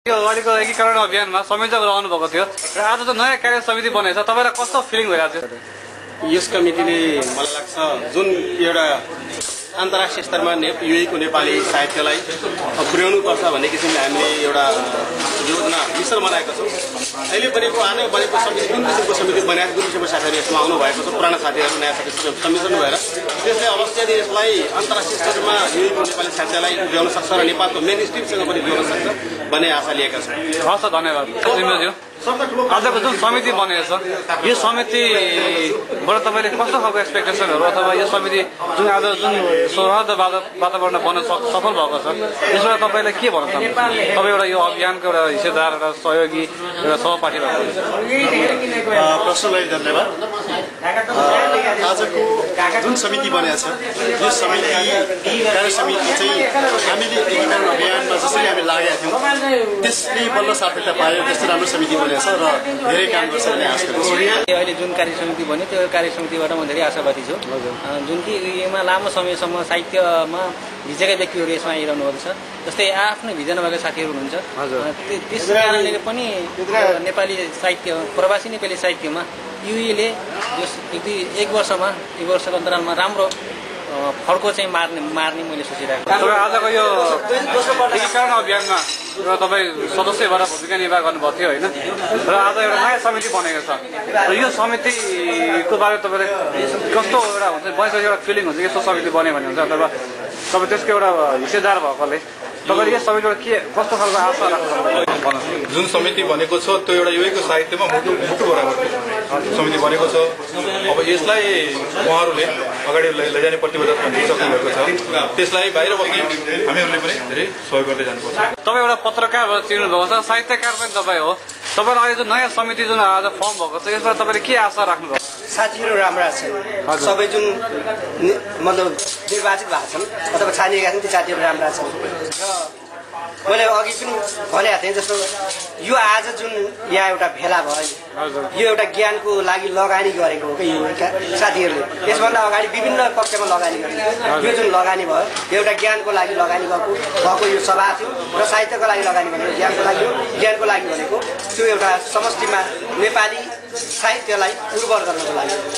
यो अहिलेको एकीकरण अभियानमा संयोजक रहनु भएको थियो र आज त नयाँ कार्य समिति बनेछ। तपाईलाई कस्तो फिलिङ भइरहेको छ? यस कमिटीले मलाई लाग्छ जुन एउटा अन्तर्राष्ट्रिय स्तरमा युएको नेपाली साहित्यलाई पुर्याउनु पर्छ भन्ने किसिमले हामीले एउटा योजना मिसन बनाएका छौँ। अहिले बनेको आने बनेको समिति जुन किसिमको समिति बनाएको जुन किसिमको साथीहरू यसमा आउनु भएको छ, पुराना साथीहरू नयाँ साथीहरू सम्मिश्रण भएर त्यसले अवश्य यसलाई अन्तर्राष्ट्रिय स्तरमा युएको नेपाली साहित्यलाई ल्याउन सक्छ र नेपालको मेन स्ट्रिमसँग पनि ल्याउन सक्छ भन्ने आशा लिएका छौँ। हस्, धन्यवाद। आजको जुन समिति बनेको छ यो समितिबाट तपाईँले कस्तो खालको एक्सपेक्टेसनहरू अथवा यो समिति जुन आज जुन सौहार्द वातावरण बन्न सफल भएको छ यसबाट तपाईँले के भन्न चाहनुहुन्छ? तपाईँ एउटा यो अभियानको एउटा हिस्सेदार, एउटा सहयोगी, एउटा सहपाठी भएको प्रश्नलाई धन्यवाद। आजको जुन समिति बनेको छ यो समिति कार्य समिति चाहिँ हामीले एकीकरण अभियानमा जसरी हामी लागेका थियौँ त्यसले बल्ल सार्थकता पायो। त्यस्तो राम्रो समिति बनेको छ र धेरै काम गर्छ भन्ने आशा गर्छु। अहिले जुन कार्य समिति बन्यो त्यो कार्य समितिबाट म धेरै आशावादी छु। जुन कि यसमा लामो समयसम्म साहित्यमा भिजेका व्यक्तिहरू यसमा आइरहनु भएको छ। जस्तै आफ्नै भिजन भएका साथीहरू हुनुहुन्छ। त्यस कारणले पनि नेपाली साहित्य, प्रवासी नेपाली साहित्यमा युएले एक वर्षको अन्तरालमा राम्रो फड्को चाहिँ मार्ने मैले सोचिरहेको छु। आजको यो एकीकरण अभियानमा र तपाईँ सदस्य भएर भूमिका निर्वाह गर्नुभएको थियो होइन, र आज एउटा नयाँ समिति बनेको छ र यो समितिको बारे तपाईँले कस्तो एउटा हुन्छ बनेको एउटा फिलिङ हुन्छ यस्तो समिति बन्यो भने हुन्छ, अथवा तपाईँ त्यसको एउटा हिस्सेदार भएकोले तपाईँले यस समितिबाट के कस्तो खालको आशा राख्नुहुन्छ? जुन समिति बनेको छ त्यो एउटा युएको साहित्यमा मुटु बराबरको समिति बनेको छ। अब यसलाई उहाँहरूले अगाडि लैजाने प्रतिबद्धता दिइसक्नु भएको छ। त्यसलाई बाहिर बस्ने हामीहरूले पनि धेरै सहयोग गर्दै जानुपर्छ। तपाईँ एउटा पत्रकार भएर चिन्नु भएको छ, साहित्यकार पनि तपाईँ हो। तपाईँले अहिले जुन नयाँ समिति जुन आज फर्म भएको छ यसबाट तपाईँले के आशा राख्नुभएको? साथीहरू राम्रा छन्, सबै जुन मतलब निर्वाचित भएको छन् अथवा छानिएका छन् ती साथीहरू राम्रा छन्। र मैले अघि पनि भनेको थिएँ जस्तो यो आज जुन यहाँ एउटा भेला भयो यो एउटा ज्ञानको लागि लगानी गरेको हो कि यो साथीहरूले। यसभन्दा अगाडि विभिन्न पक्षमा लगानी गरेको यो जुन लगानी भयो यो एउटा ज्ञानको लागि लगानी भएको यो सभा थियो र साहित्यको लागि लगानी भनेको ज्ञानको लागि भनेको त्यो एउटा समष्टिमा नेपाली साहित्यलाई उर्वर गर्नको लागि।